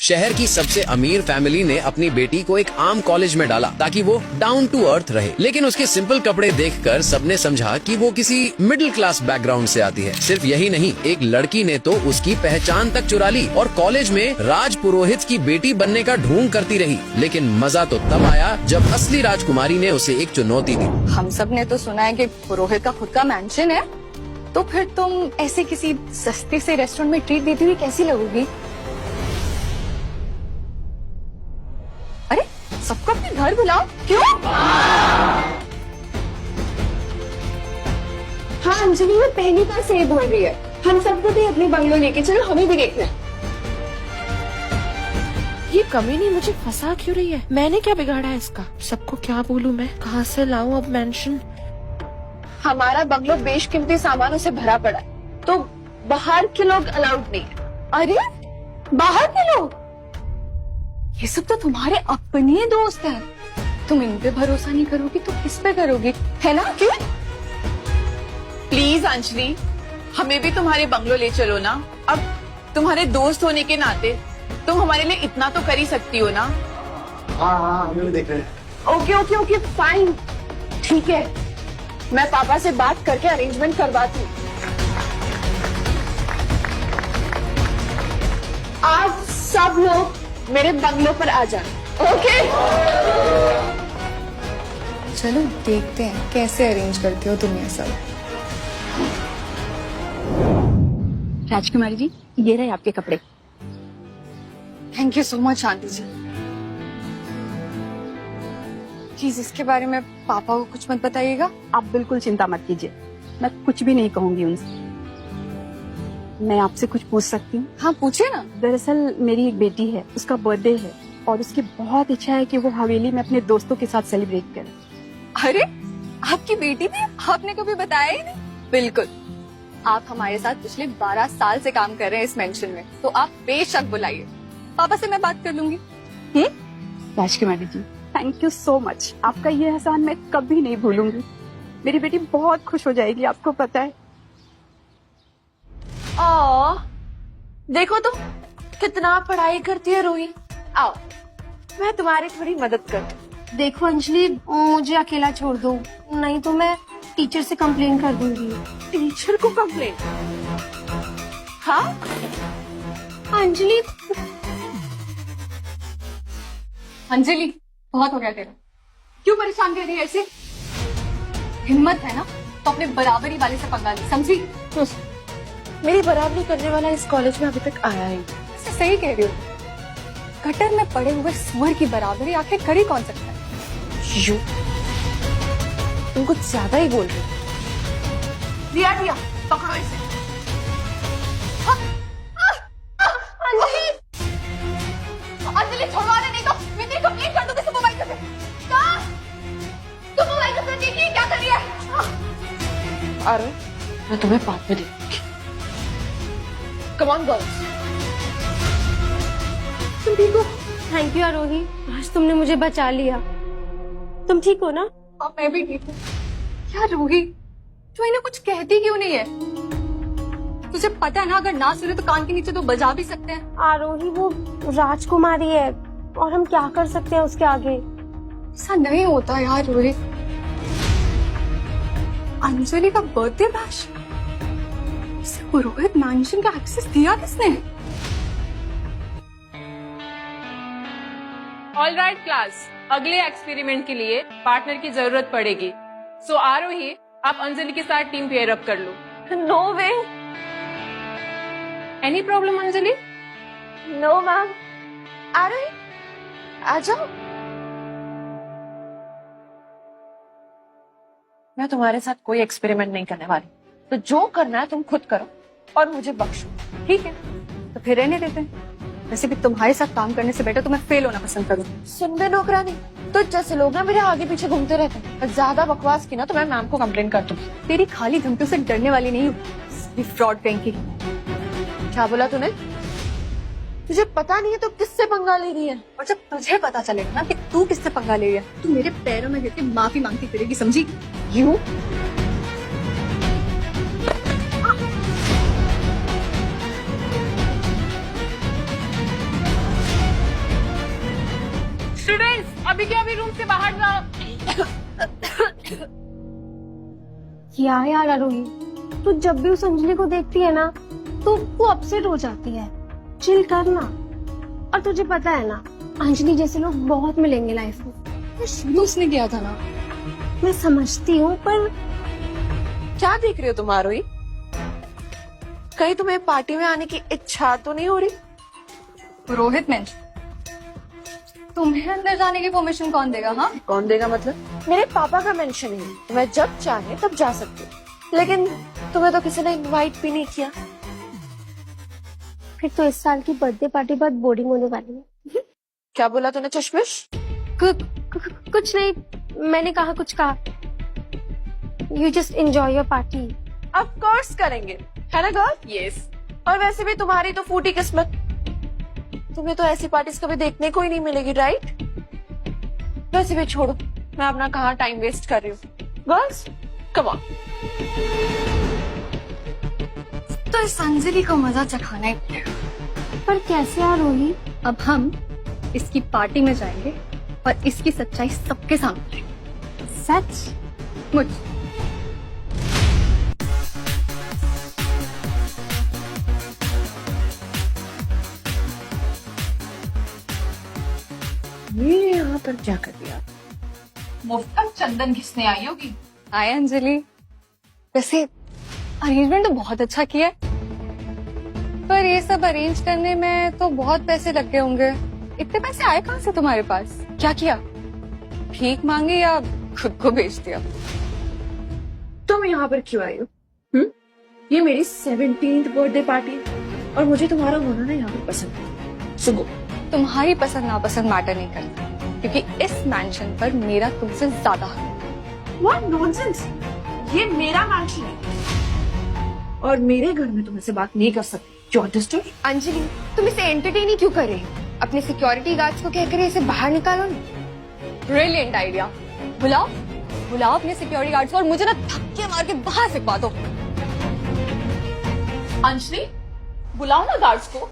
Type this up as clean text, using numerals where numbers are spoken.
शहर की सबसे अमीर फैमिली ने अपनी बेटी को एक आम कॉलेज में डाला ताकि वो डाउन टू अर्थ रहे, लेकिन उसके सिंपल कपड़े देखकर सबने समझा कि वो किसी मिडिल क्लास बैकग्राउंड से आती है। सिर्फ यही नहीं, एक लड़की ने तो उसकी पहचान तक चुरा ली और कॉलेज में राज पुरोहित की बेटी बनने का ढोंग करती रही। लेकिन मजा तो तब आया जब असली राजकुमारी ने उसे एक चुनौती दी। हम सब ने तो सुना है कि पुरोहित का खुद का मैंशन है, तो फिर तुम ऐसे किसी सस्ते से रेस्टोरेंट में ट्रीट देती हुई कैसी लगोगी? अरे सबको अपने घर बुलाओ, क्यों? हाँ अंजलि, वो पहली बार से बोल रही है। हम सबको भी अपने बंगलो लेके चलो, हमें भी देखना है। ये कमीनी मुझे फंसा क्यों रही है? मैंने क्या बिगाड़ा है इसका? सबको क्या बोलूं मैं? कहाँ से लाऊं अब मैंशन? हमारा बंगलो बेशकीमती सामानों से भरा पड़ा है, तो बाहर के लोग अलाउड नहीं है। अरे बाहर के लोग? ये सब तो तुम्हारे अपने दोस्त हैं। तुम इन पे भरोसा नहीं करोगी तो किस पे करोगी, है ना? क्यों? प्लीज अंजलि, हमें भी तुम्हारे बंगलो ले चलो ना। अब तुम्हारे दोस्त होने के नाते तुम हमारे लिए इतना तो कर ही सकती हो ना। हाँ हम भी देख रहे हैं। ओके ओके ओके फाइन, ठीक है, मैं पापा से बात करके अरेंजमेंट करवाती हूँ। आज सब लोग मेरे बंगलो पर आ जाए, ओके? चलो देखते हैं कैसे अरेंज करते हो तुम ये सब। राजकुमारी जी, ये रहे आपके कपड़े। Thank you so much aunty ji. Please इसके बारे में पापा को कुछ मत बताइएगा। आप बिल्कुल चिंता मत कीजिए, मैं कुछ भी नहीं कहूंगी उनसे। मैं आपसे कुछ पूछ सकती हूँ? हाँ पूछे ना। दरअसल मेरी एक बेटी है, उसका बर्थडे है और उसकी बहुत इच्छा है कि वो हवेली में अपने दोस्तों के साथ सेलिब्रेट करे। अरे आपकी बेटी भी? आपने कभी बताया ही नहीं। बिल्कुल, आप हमारे साथ पिछले 12 साल से काम कर रहे हैं इस मेंशन में, तो आप बेशक बुलाइए। पापा से मैं बात कर लूंगी। राजकुमारी जी, थैंक यू सो मच। आपका ये एहसान मैं कभी नहीं भूलूंगी। मेरी बेटी बहुत खुश हो जाएगी, आपको पता है। देखो तो कितना पढ़ाई करती है रूही। आओ, मैं तुम्हारी थोड़ी मदद कर। देखो अंजलि, मुझे अकेला छोड़ दो, नहीं तो मैं टीचर से कंप्लेन कर दूंगी। टीचर को कंप्लेन? हाँ अंजलि, अंजलि बहुत हो गया तेरा। क्यों परेशान कर रही है ऐसे? हिम्मत है ना तो अपने बराबरी वाले से पंगा ली, समझी? मेरी बराबरी करने वाला इस कॉलेज में अभी तक आया ही। ऐसे सही कह रही हो। गटर में पड़े हुए सुअर की बराबरी आखिर कर ही कौन सकता है? यू, तुम कुछ ज्यादा ही बोल रही हो। दिया दिया, पकड़ो इसे। अंजलि छोड़वाने नहीं तो मैं तेरी कंप्लेंट कर दूंगी सुपरवाइजर से। कहाँ? सुपरवाइजर से देखिए क्या कर रही है। अरे मैं तुम्हें बाद में देखूंगी। Come on girls. तुम ठीक हो? थैंक यू आरोही, आज तुमने मुझे बचा लिया। तुम ठीक हो ना? और मैं भी ठीक हूँ। यार रूही, तू इन्हें कुछ कहती क्यों नहीं है? तुझे पता है ना, अगर ना सुने तो कान के नीचे तो बजा भी सकते हैं। आरोही वो राजकुमारी है और हम क्या कर सकते हैं उसके आगे। ऐसा नहीं होता यार रूही। अंजलि का बर्थडे बैश, इसे पुरोहित मैंशन का एक्सेस दिया किसने? ऑल राइट क्लास, अगले एक्सपेरिमेंट के लिए पार्टनर की जरूरत पड़ेगी। सो आरोही, आप अंजलि के साथ टीम पेयर अप कर लो। No way. Any problem Anjali? No ma'am. Aarohi आ जाओ। मैं तुम्हारे साथ कोई एक्सपेरिमेंट नहीं करने वाली, तो जो करना है तुम खुद करो और मुझे बख्शो, ठीक है? तो फिर रहने देते हैं। वैसे भी तुम्हारे साथ काम करने से बेटर तो मैं फेल होना पसंद करूँ। सुन बे नौकरानी, तो जैसे लोग ना मेरे आगे पीछे घूमते रहते हैं, और ज्यादा बकवास की ना तो मैं मैम को कंप्लेन कर दूंगी। तेरी खाली धमकियों से डरने वाली नहीं हूँ, फ्रॉड कहीं की। क्या बोला तूने? तुझे पता नहीं है तो किससे पंगा ले रही है? और जब तुझे पता चलेगा ना कि तू किससे पंगा ले रही है, तू मेरे पैरों में गिर के माफी मांगती फिरेगी, समझी? यू स्टूडेंट्स अभी के अभी रूम से बाहर जाओ। क्या यार आरोही, तू जब भी उस अंजलि को देखती है ना तो तू अपसेट हो जाती है। चिल करना। और तुझे पता है ना, अंजलि जैसे लोग बहुत मिलेंगे लाइफ में। शुरू उसने किया था ना। मैं समझती हूँ, पर क्या देख रहे हो तुम आरोही? कहीं तुम्हें पार्टी में आने की इच्छा तो नहीं हो रही? रोहित ने तुम्हें अंदर जाने की परमिशन कौन देगा? हाँ, कौन देगा मतलब? मेरे पापा का मेंशन है, मैं जब चाहे तब जा सकती हूँ। लेकिन तुम्हें तो किसी ने इनवाइट भी नहीं किया। फिर तो इस साल की बर्थडे पार्टी बहुत बोरिंग होने वाली है। क्या बोला तूने चश्मिश? कुछ नहीं, मैंने कहा कुछ कहा। You just enjoy your party. Of course करेंगे, है ना गर्ल? यस। और वैसे भी तुम्हारी तो फूटी किस्मत, तुम्हें तो ऐसी पार्टीज कभी देखने को ही नहीं मिलेगी, राइट? वैसे भी छोड़ो, मैं अपना कहाँ टाइम वेस्ट कर रही हूँ। Girls come on. तो इस अंजलि को मजा चखाना ही पड़ेगा। पर कैसे आरोही? अब हम इसकी पार्टी में जाएंगे और इसकी सच्चाई सबके सामने लाएंगे। सच? मुझ ये यहाँ पर क्या कर दिया? मुफ्त का चंदन घिसने आई होगी। हाय अंजलि, वैसे अरेंजमेंट तो बहुत अच्छा किया है, पर ये सब अरेंज करने में तो बहुत पैसे लग गए होंगे। इतने पैसे आए कहाँ से तुम्हारे पास? क्या किया? भीख मांगी या खुद को बेच दिया? तुम यहाँ पर क्यों आई हो? ये मेरी 17th बर्थडे पार्टी है और मुझे तुम्हारा होना ना यहाँ पर पसंद है। सुनो, तुम्हारी पसंद नापसंद मैटर नहीं करता, क्योंकि इस मैंशन पर मेरा तुमसे ज्यादा हक है। What nonsense! ये मेरा मैंशन है और मेरे घर में तुम ऐसे बात नहीं कर सकती। You understood? अंजलि, तुम इसे एंटरटेन ही क्यों कर रहे हो? अपने सिक्योरिटी गार्ड्स को कहकर इसे बाहर निकालो ना। Brilliant idea. बुलाओ बुलाओ अपने सिक्योरिटी गार्ड्स को और मुझे ना धक्के मार के बाहर फेंकवा दो। अंजलि बुलाओ ना गार्ड्स को।